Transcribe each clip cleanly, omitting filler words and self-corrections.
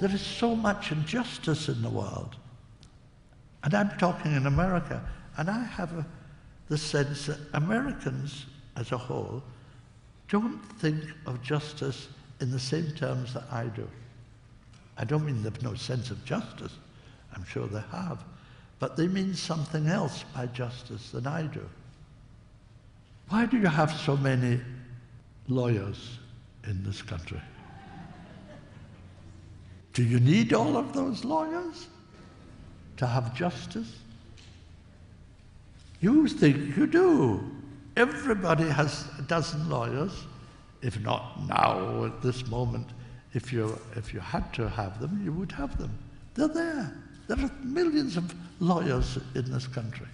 there is so much injustice in the world. And I'm talking in America, and I have the sense that Americans as a whole don't think of justice in the same terms that I do. I don't mean they've no sense of justice. I'm sure they have. But they mean something else by justice than I do. Why do you have so many lawyers in this country? Do you need all of those lawyers to have justice? You think you do. Everybody has a dozen lawyers, if not now at this moment. If you had to have them, you would have them. They're there. There are millions of lawyers in this country.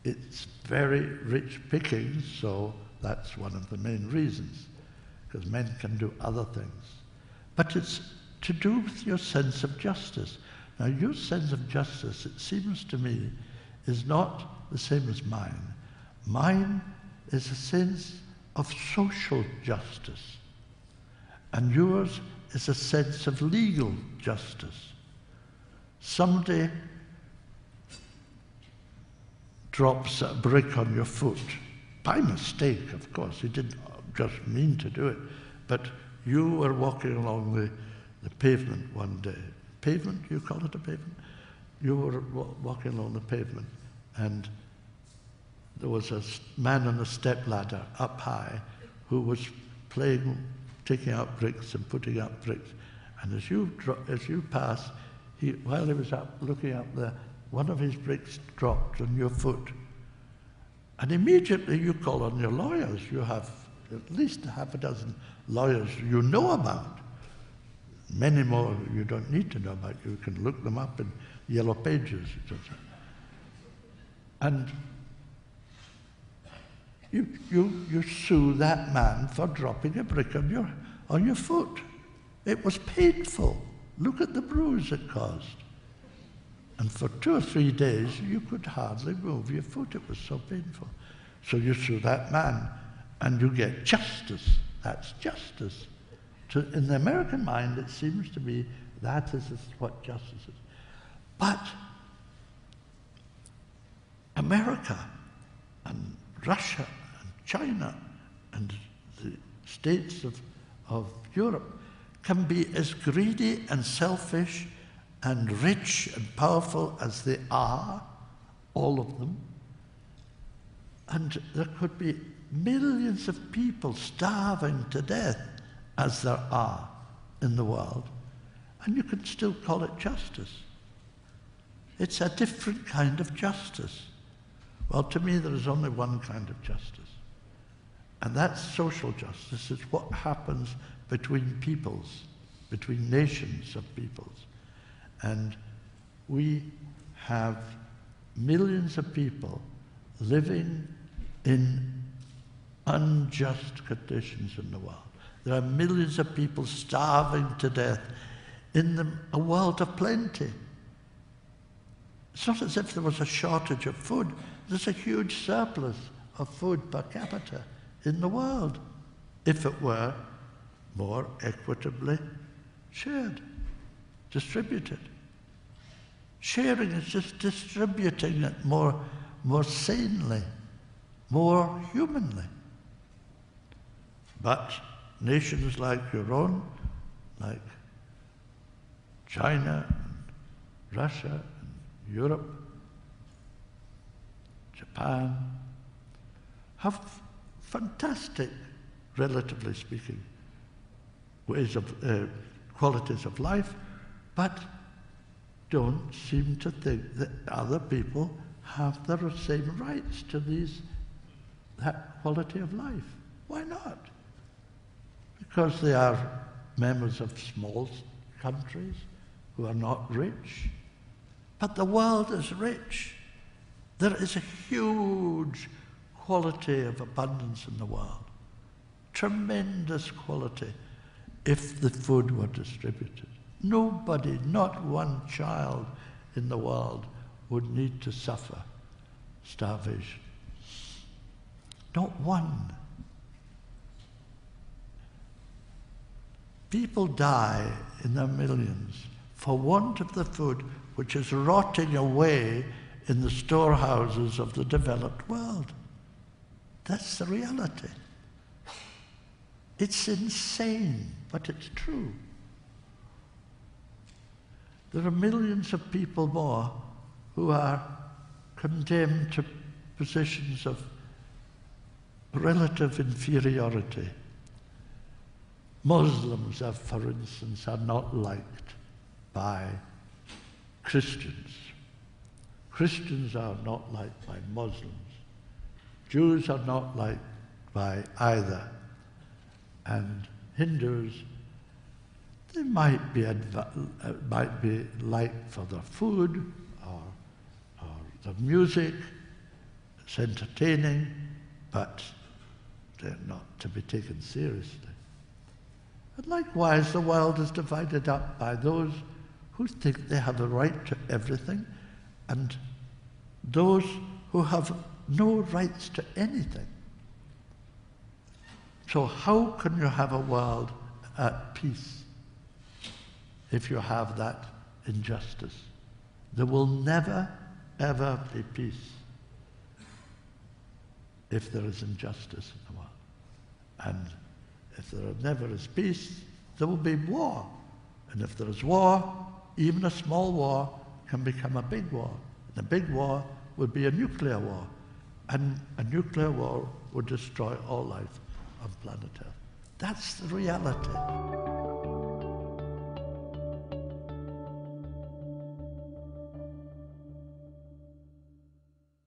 It's very rich pickings, so that's one of the main reasons, because men can do other things. But it's to do with your sense of justice. Now, your sense of justice, it seems to me, is not the same as mine. Mine is a sense of social justice, and yours is a sense of legal justice. Somebody drops a brick on your foot, by mistake, of course. He didn't just mean to do it, but you were walking along the pavement one day. Pavement, you call it a pavement? You were walking along the pavement, and there was a man on a stepladder up high who was taking out bricks and putting up bricks. And as you passed, while he was up looking up there, one of his bricks dropped on your foot. And immediately you call on your lawyers. You have at least half a dozen lawyers you know about. Many more you don't need to know about. You can look them up in yellow pages. And you sue that man for dropping a brick on your foot. It was painful. Look at the bruise it caused. And for 2 or 3 days, you could hardly move your foot. It was so painful. So you sue that man, and you get justice. That's justice. In the American mind, it seems to me that is what justice is. But America and Russia and China and the states of Europe can be as greedy and selfish and rich and powerful as they are, all of them. And there could be millions of people starving to death, as there are in the world, and you can still call it justice. It's a different kind of justice. Well, to me, there is only one kind of justice, and that's social justice. It's what happens between peoples, between nations of peoples. And we have millions of people living in unjust conditions in the world. There are millions of people starving to death in a world of plenty. It's not as if there was a shortage of food. There's a huge surplus of food per capita in the world, if it were more equitably shared, distributed. Sharing is just distributing it more sanely, more humanly. But nations like your own, like China, and Russia, and Europe, Japan, have fantastic, relatively speaking, ways of qualities of life, but don't seem to think that other people have the same rights to that quality of life. Why not? Because they are members of small countries who are not rich. But the world is rich. There is a huge quality of abundance in the world. Tremendous quality if the food were distributed. Nobody, not one child in the world would need to suffer starvation. Not one. People die in their millions for want of the food which is rotting away in the storehouses of the developed world. That's the reality. It's insane, but it's true. There are millions of people more who are condemned to positions of relative inferiority. Muslims, for instance, are not liked by Christians. Christians are not liked by Muslims. Jews are not liked by either. And Hindus, they might be liked for their food or their music. It's entertaining, but they're not to be taken seriously. And likewise, the world is divided up by those who think they have a right to everything and those who have no rights to anything. So how can you have a world at peace if you have that injustice? There will never, ever be peace if there is injustice in the world. And if there never is peace, there will be war. And if there is war, even a small war can become a big war. And a big war would be a nuclear war. And a nuclear war would destroy all life on planet Earth. That's the reality.